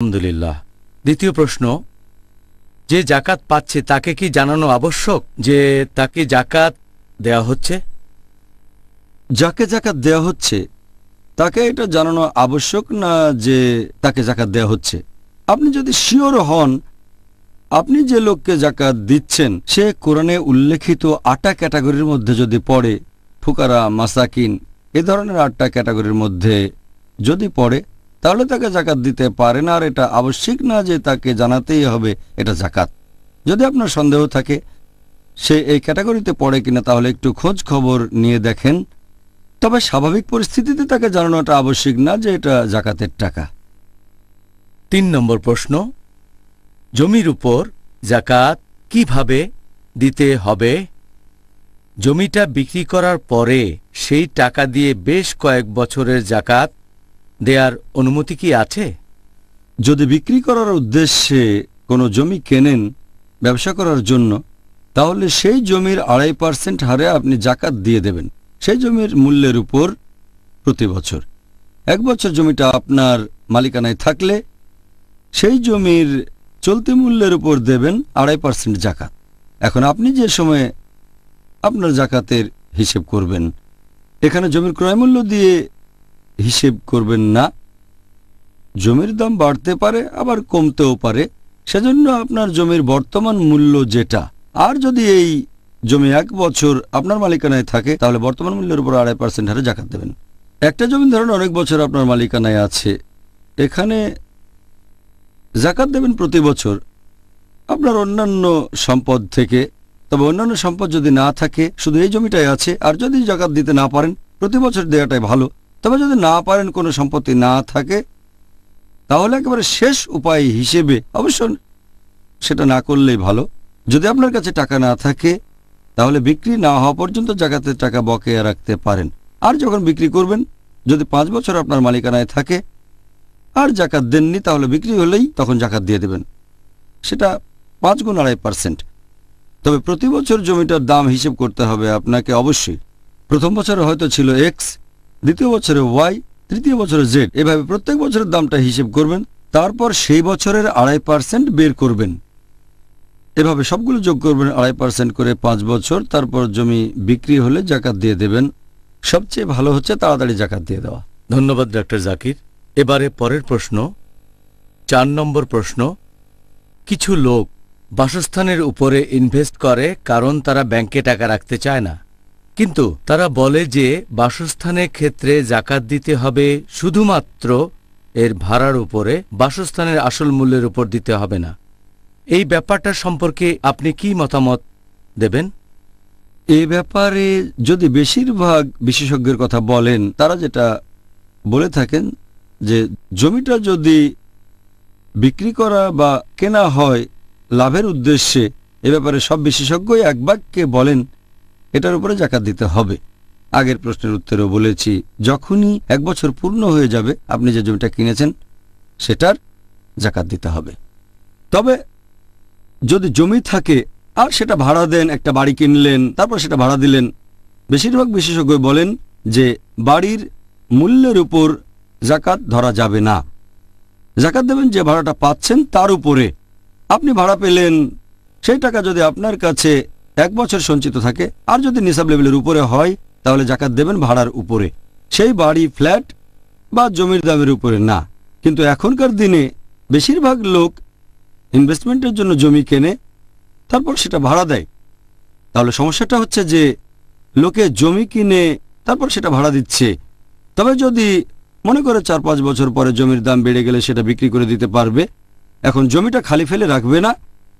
আলহামদুলিল্লাহ। দ্বিতীয় প্রশ্ন, যে জাকাত পাচ্ছে তাকে কি জানানো আবশ্যক যে তাকে জাকাত দেয়া হচ্ছে? যাকে জাকাত দেয়া হচ্ছে তাকে এটা জানানো আবশ্যক না যে তাকে জাকাত দেয়া হচ্ছে। আপনি যদি শিওর হন আপনি যে লোককে জাকাত দিচ্ছেন সে কোরআনে উল্লেখিত 8টা ক্যাটাগরির মধ্যে যদি পড়ে, ফুকারা, মাসাকিন, এ ধরনের 8টা ক্যাটাগরির মধ্যে যদি পড়ে, তাহলে তাকে জাকাত দিতে পারেন। আর এটা আবশ্যিক না যে তাকে জানাতেই হবে এটা জাকাত। যদি আপনার সন্দেহ থাকে সে এই ক্যাটাগরিতে পড়ে কিনা, তাহলে একটু খোঁজ খবর নিয়ে দেখেন। তবে স্বাভাবিক পরিস্থিতিতে তাকে জানানোটা আবশ্যিক না যে এটা জাকাতের টাকা। 3 নম্বর প্রশ্ন, জমির উপর জাকাত কিভাবে দিতে হবে? জমিটা বিক্রি করার পরে সেই টাকা দিয়ে বেশ কয়েক বছরের জাকাত দেয়ার অনুমতি কি আছে? যদি বিক্রি করার উদ্দেশ্যে কোনো জমি কেনেন ব্যবসা করার জন্য, তাহলে সেই জমির 2.5% হারে আপনি জাকাত দিয়ে দেবেন সেই জমির মূল্যের উপর প্রতি বছর। 1 বছর জমিটা আপনার মালিকানায় থাকলে সেই জমির চলতি মূল্যের উপর দেবেন 2.5% জাকাত। এখন আপনি যে সময়ে আপনার জাকাতের হিসেব করবেন, এখানে জমির ক্রয় মূল্য দিয়ে হিসেব করবেন না। জমির দাম বাড়তে পারে আবার কমতেও পারে, সেজন্য আপনার জমির বর্তমান মূল্য যেটা, আর যদি এই জমি 1 বছর আপনার মালিকানায় থাকে তাহলে বর্তমান মূল্যের উপর 2.5% হারে জাকাত দেবেন। একটা জমি ধরুন অনেক বছর আপনার মালিকানায় আছে, এখানে জাকাত দেবেন প্রতি বছর আপনার অন্যান্য সম্পদ থেকে। তবে অন্যান্য সম্পদ যদি না থাকে, শুধু এই জমিটাই আছে, আর যদি জাকাত দিতে না পারেন প্রতি বছর দেওয়াটাই ভালো। তবে যদি না পারেন, কোনো সম্পত্তি না থাকে, তাহলে একেবারে শেষ উপায় হিসেবে, অবশ্য সেটা না করলেই ভালো, যদি আপনার কাছে টাকা না থাকে তাহলে বিক্রি না হওয়া পর্যন্ত জাকাতের টাকা বকেয়া রাখতে পারেন। আর যখন বিক্রি করবেন, যদি 5 বছর আপনার মালিকানায় থাকে আর জাকাত দেননি, তাহলে বিক্রি হলেই তখন জাকাত দিয়ে দেবেন, সেটা 5 গুণ 2.5%। তবে প্রতি বছর জমিটার দাম হিসেব করতে হবে আপনাকে অবশ্যই। প্রথম বছরে হয়তো ছিল X, দ্বিতীয় বছরে Y, তৃতীয় বছরে Z, এভাবে প্রত্যেক বছরের দামটা হিসেব করবেন, তারপর সেই বছরের 2.5% বের করবেন। এভাবে সবগুলো যোগ করবেন 2.5% করে 5 বছর, তারপর জমি বিক্রি হলে জাকাত দিয়ে দেবেন। সবচেয়ে ভালো হচ্ছে তাড়াতাড়ি জাকাত দিয়ে দেওয়া। ধন্যবাদ ডক্টর জাকির। এবারে পরের প্রশ্ন, 4 নম্বর প্রশ্ন, কিছু লোক বাসস্থানের উপরে ইনভেস্ট করে কারণ তারা ব্যাংকে টাকা রাখতে চায় না, কিন্তু তারা বলে যে বাসস্থানের ক্ষেত্রে জাকাত দিতে হবে শুধুমাত্র এর ভাড়ার উপরে, বাসস্থানের আসল মূল্যের উপর দিতে হবে না। এই ব্যাপারটা সম্পর্কে আপনি কি মতামত দেবেন? এ ব্যাপারে যদি বেশিরভাগ বিশেষজ্ঞের কথা বলেন, তারা যেটা বলে থাকেন যে জমিটা যদি বিক্রি করা বা কেনা হয় লাভের উদ্দেশ্যে, এ ব্যাপারে সব বিশেষজ্ঞই এক বাক্যে বলেন এটার উপরে জাকাত দিতে হবে। আগের প্রশ্নের উত্তরেও বলেছি, যখনই 1 বছর পূর্ণ হয়ে যাবে আপনি যে জমিটা কিনেছেন সেটার জাকাত দিতে হবে। তবে যদি জমি থাকে আর সেটা ভাড়া দেন, একটা বাড়ি কিনলেন তারপর সেটা ভাড়া দিলেন, বেশিরভাগ বিশেষজ্ঞ বলেন যে বাড়ির মূল্যের উপর জাকাত ধরা যাবে না। জাকাত দেবেন যে ভাড়াটা পাচ্ছেন তার উপরে। আপনি ভাড়া পেলেন, সেই টাকা যদি আপনার কাছে 1 বছর সঞ্চিত থাকে আর যদি নিসাব লেভেলের উপরে হয়, তাহলে জাকাত দেবেন ভাড়ার উপরে, সেই বাড়ি, ফ্ল্যাট বা জমির দামের উপরে না। কিন্তু এখনকার দিনে বেশিরভাগ লোক ইনভেস্টমেন্টের জন্য জমি কেনে, তারপর সেটা ভাড়া দেয়। তাহলে সমস্যাটা হচ্ছে যে লোকে জমি কিনে তারপর সেটা ভাড়া দিচ্ছে। তবে যদি মনে করে 4-5 বছর পরে জমির দাম বেড়ে গেলে সেটা বিক্রি করে দিতে পারবে, এখন জমিটা খালি ফেলে রাখবে না,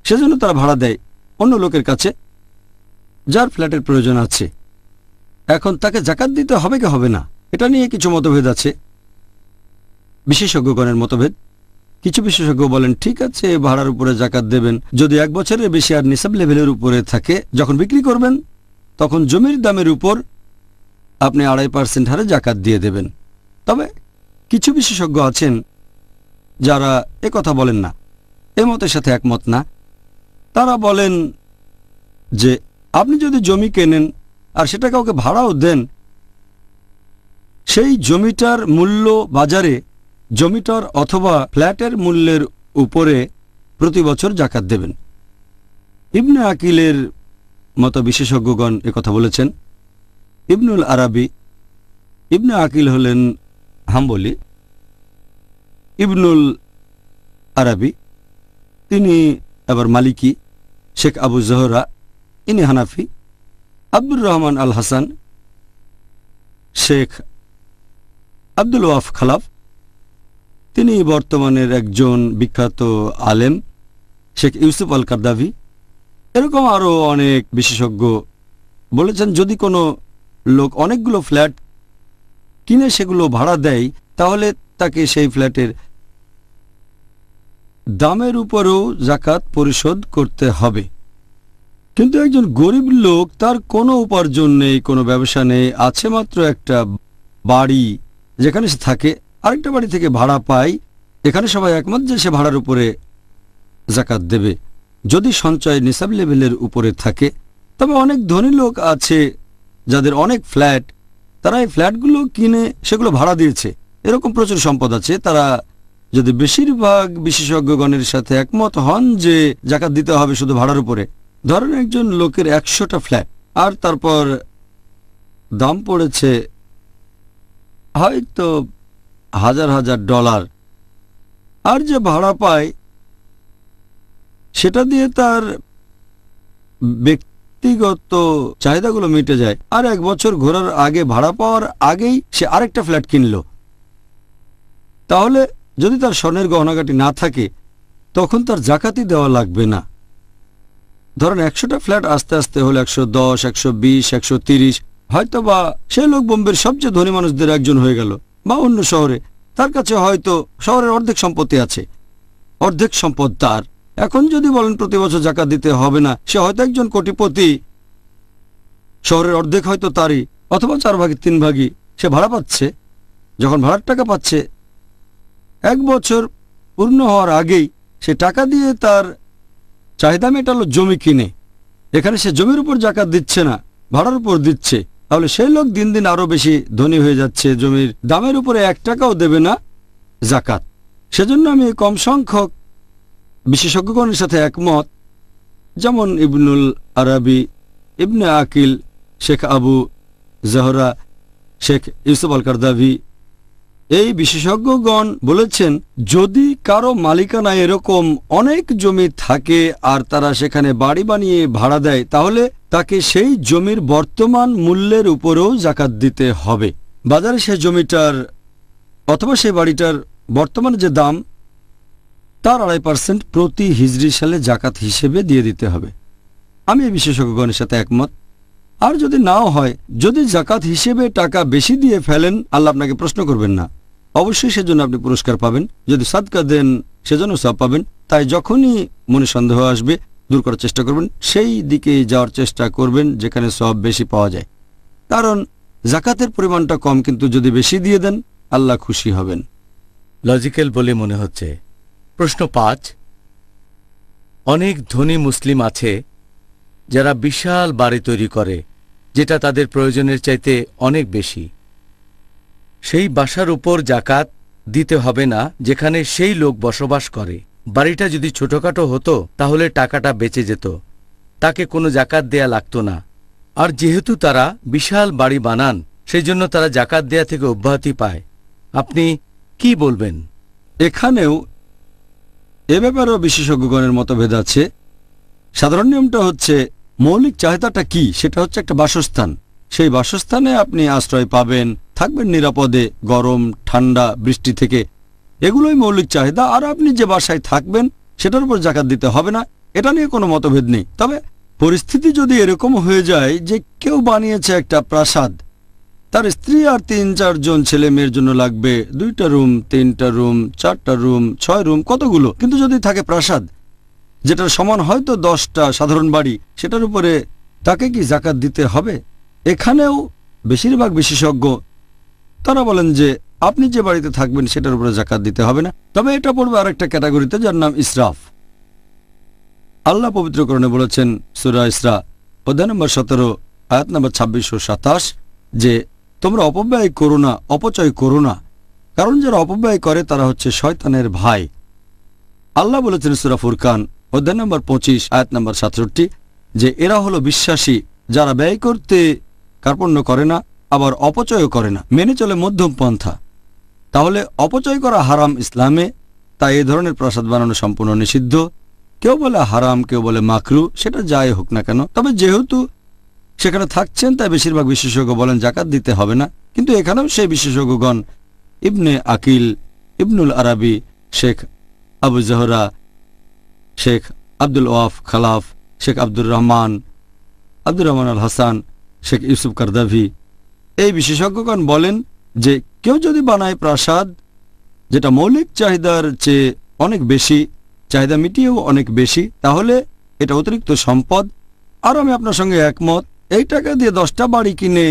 সেজন্য তারা ভাড়া দেয় অন্য লোকের কাছে যার ফ্ল্যাটের প্রয়োজন আছে। এখন তাকে জাকাত দিতে হবে কি হবে না, এটা নিয়ে কিছু মতভেদ আছে, বিশেষজ্ঞগণের মতভেদ। কিছু বিশেষজ্ঞ বলেন ঠিক আছে, ভাড়ার উপরে জাকাত দেবেন যদি 1 বছরের বেশি আর নিসাব লেভেলের উপরে থাকে। যখন বিক্রি করবেন তখন জমির দামের উপর আপনি 2.5% হারে জাকাত দিয়ে দেবেন। তবে কিছু বিশেষজ্ঞ আছেন যারা কথা বলেন না, এ মতের সাথে একমত না। তারা বলেন যে আপনি যদি জমি কেনেন আর সেটা কাউকে ভাড়াও দেন, সেই জমিটার মূল্য বাজারে জমিটার অথবা ফ্ল্যাটের মূল্যের উপরে প্রতি বছর জাকাত দেবেন। ইবনে আকিলের মতো বিশেষজ্ঞগণ একথা বলেছেন। ইবনুল আরাবি, ইবনে আকিল হলেন হাম্বলি, ইবনুল আরাবি তিনি আবার মালিকি, শেখ আবু জহরা ইনি হানাফি, আব্দুর রহমান আল হাসান, শেখ আব্দুল ওয়াফ খালাফ তিনি বর্তমানের একজন বিখ্যাত আলেম, শেখ ইউসুফ আল কারদাভি, এরকম আরও অনেক বিশেষজ্ঞ বলেছেন যদি কোনো লোক অনেকগুলো ফ্ল্যাট কিনে সেগুলো ভাড়া দেয় তাহলে তাকে সেই ফ্ল্যাটের দামের উপরেও জাকাত পরিশোধ করতে হবে। কিন্তু একজন গরিব লোক, তার কোনো উপার্জন নেই, কোনো ব্যবসা নেই, আছে মাত্র একটা বাড়ি যেখানে সে থাকে, আরেকটা বাড়ি থেকে ভাড়া পায়, এখানে সবাই একমত যে সে ভাড়ার উপরে জাকাত দেবে যদি সঞ্চয় নিসাব লেভেলের উপরে থাকে। তবে অনেক ধনী লোক আছে যাদের অনেক ফ্ল্যাট, তারা এই ফ্ল্যাটগুলো কিনে সেগুলো ভাড়া দিয়েছে, এরকম প্রচুর সম্পদ আছে। তারা যদি বেশিরভাগ বিশেষজ্ঞগণের সাথে একমত হন যে জাকাত দিতে হবে শুধু ভাড়ার উপরে, ধরেন একজন লোকের 100টা ফ্ল্যাট আর তারপর দাম পড়েছে হয়তো হাজার হাজার ডলার, আর যে ভাড়া পায় সেটা দিয়ে তার ব্যক্তিগত চাহিদাগুলো মিটে যায়, আর 1 বছর ঘোরার আগে ভাড়া পাওয়ার আগেই সে আরেকটা ফ্ল্যাট কিনল, তাহলে যদি তার স্বর্ণের গহনাগাটি না থাকে তখন তার জাকাতই দেওয়া লাগবে না। ধরেন 100টা ফ্ল্যাট আস্তে আস্তে হলে 110, 120, 130, হয়তো বা সে লোক বোম্বের সবচেয়ে ধনী মানুষদের একজন হয়ে গেল, বা অন্য শহরে তার কাছে হয়তো শহরের অর্ধেক সম্পত্তি আছে, অর্ধেক সম্পদ তার। এখন যদি বলেন প্রতি বছর জাকাত দিতে হবে না, সে হয়তো একজন কোটিপতি, শহরের অর্ধেক হয়তো তারই, অথবা 4 ভাগে 3 ভাগই সে ভাড়া পাচ্ছে। যখন ভাড়ার টাকা পাচ্ছে 1 বছর পূর্ণ হওয়ার আগেই সে টাকা দিয়ে তার চাহিদা মেটালো জমি কিনে, এখানে সে জমির উপর জাকাত দিচ্ছে না, ভাড়ার উপর দিচ্ছে, তাহলে সেই লোক দিন দিন আরো বেশি ধনী হয়ে যাচ্ছে, জমির দামের উপরে 1 টাকাও দেবে না জাকাত। সেজন্য আমি কম সংখ্যক বিশেষজ্ঞগণের সাথে একমত, যেমন ইবনুল আরাবি, ইবনে আকিল, শেখ আবু জহরা, শেখ ইউসুফ আল কারদাভি, এই বিশেষজ্ঞগণ বলেছেন যদি কারো মালিকানায় এরকম অনেক জমি থাকে আর তারা সেখানে বাড়ি বানিয়ে ভাড়া দেয় তাহলে তাকে সেই জমির বর্তমান মূল্যের উপরেও জাকাত দিতে হবে। বাজারে সেই জমিটার অথবা সেই বাড়িটার বর্তমান যে দাম তার 2.5% প্রতি হিজরি সালে জাকাত হিসেবে দিয়ে দিতে হবে। আমি এই বিশেষজ্ঞগণের সাথে একমত। আর যদি নাও হয়, যদি জাকাত হিসেবে টাকা বেশি দিয়ে ফেলেন আল্লাহ আপনাকে প্রশ্ন করবেন না, অবশ্যই সেজন্য আপনি পুরস্কার পাবেন। যদি সাদকা দেন সেজন্য সওয়াব পাবেন। তাই যখনই মনে সন্দেহ আসবে দূর করার চেষ্টা করবেন, সেই দিকে যাওয়ার চেষ্টা করবেন যেখানে সওয়াব বেশি পাওয়া যায়, কারণ জাকাতের পরিমাণটা কম, কিন্তু যদি বেশি দিয়ে দেন আল্লাহ খুশি হবেন। লজিক্যাল বলে মনে হচ্ছে। প্রশ্ন 5, অনেক ধনী মুসলিম আছে যারা বিশাল বাড়ি তৈরি করে যেটা তাদের প্রয়োজনের চাইতে অনেক বেশি। সেই বাসার উপর জাকাত দিতে হবে না যেখানে সেই লোক বসবাস করে। বাড়িটা যদি ছোটখাটো হতো তাহলে টাকাটা বেঁচে যেত, তাকে কোনো জাকাত দেয়া লাগতো না। আর যেহেতু তারা বিশাল বাড়ি বানান সেই জন্য তারা জাকাত দেয়া থেকে অব্যাহতি পায়। আপনি কি বলবেন? এখানেও এ ব্যাপারেও বিশেষজ্ঞগণের মতভেদ আছে। সাধারণ নিয়মটা হচ্ছে মৌলিক চাহিদাটা কি, সেটা হচ্ছে একটা বাসস্থান। সেই বাসস্থানে আপনি আশ্রয় পাবেন, থাকবেন নিরাপদে গরম ঠান্ডা বৃষ্টি থেকে, এগুলোই মৌলিক চাহিদা। আর আপনি যে বাসায় থাকবেন সেটার উপর জাকাত দিতে হবে না, এটা নিয়ে কোনো মতভেদ নেই। তবে পরিস্থিতি যদি এরকম হয়ে যায় যে কেউ বানিয়েছে একটা প্রাসাদ, তার স্ত্রী আর 3-4 জন ছেলে মেয়ের জন্য লাগবে 2টা রুম, 3টা রুম, 4টা রুম, 6 রুম, কতগুলো, কিন্তু যদি থাকে প্রাসাদ যেটার সমান হয়তো 10টা সাধারণ বাড়ি, সেটার উপরে তাকে কি জাকাত দিতে হবে? এখানেও বেশিরভাগ বিশেষজ্ঞ তারা বলেন যে আপনি যে বাড়িতে থাকবেন সেটার উপরে জাকাত দিতে হবে না। তবে এটা পড়বে আরেকটা ক্যাটাগরিতে যার নাম ইসরাফ। আল্লাহ পবিত্রকরণে বলেছেন সূরা ইসরা অধ্যায় নম্বর 17 আয়াত নম্বর 26 ও 27 যে তোমরা অপব্যয় করো না, অপচয় করো না, কারণ যারা অপব্যয় করে তারা হচ্ছে শয়তানের ভাই। আল্লাহ বলেছেন সূরা ফুরকান অধ্যায় নম্বর 25 আয়াত নম্বর 67 যে এরা হলো বিশ্বাসী যারা ব্যয় করতে কার্পণ্য করে না, আবার অপচয়ও করে না, মেনে চলে মধ্যম পন্থা। তাহলে অপচয় করা হারাম ইসলামে, তাই এই ধরনের প্রাসাদ বানানো সম্পূর্ণ নিষিদ্ধ। কেউ বলে হারাম, কেউ বলে মাকরু, সেটা যাই হোক না কেন। তবে যেহেতু সেখানে থাকছেন তাই বেশিরভাগ বিশেষজ্ঞ বলেন জাকাত দিতে হবে না। কিন্তু এখানেও সেই বিশেষজ্ঞগণ ইবনে আকিল, ইবনুল আরাবি, শেখ আবু জহরা, শেখ আব্দুল ওয়াফ খালাফ, শেখ আব্দুর রহমান আল হাসান, শেখ ইউসুফ কারদাভি, এই বিশেষজ্ঞগণ বলেন যে কেউ যদি বানায় প্রাসাদ যেটা মৌলিক চাহিদার চেয়ে অনেক বেশি, চাহিদা মিটিয়েও অনেক বেশি, তাহলে এটা অতিরিক্ত সম্পদ। আর আমি আপনার সঙ্গে একমত, এই টাকা দিয়ে 10টা বাড়ি কিনে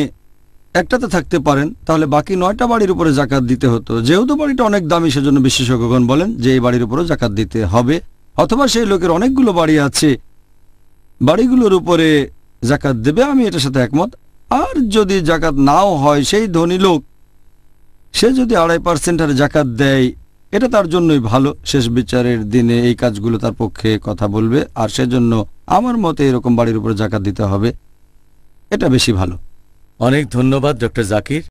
একটাতে থাকতে পারেন, তাহলে বাকি 9টা বাড়ির উপরে জাকাত দিতে হতো। যেহেতু বাড়িটা অনেক দামি, সেজন্য বিশেষজ্ঞগণ বলেন যে এই বাড়ির উপরেও জাকাত দিতে হবে। অথবা সেই লোকের অনেকগুলো বাড়ি আছে, বাড়িগুলোর উপরে জাকাত দেবে, আমি এটার সাথে একমত। আর যদি জাকাত নাও হয়, সেই ধনী লোক সে যদি 2.5% হারে জাকাত দেয়, এটা তার জন্যই ভালো। শেষ বিচারের দিনে এই কাজগুলো তার পক্ষে কথা বলবে, আর সেজন্য আমার মতে এরকম বাড়ির উপরে জাকাত দিতে হবে, এটা বেশি ভালো। অনেক ধন্যবাদ ডক্টর জাকির।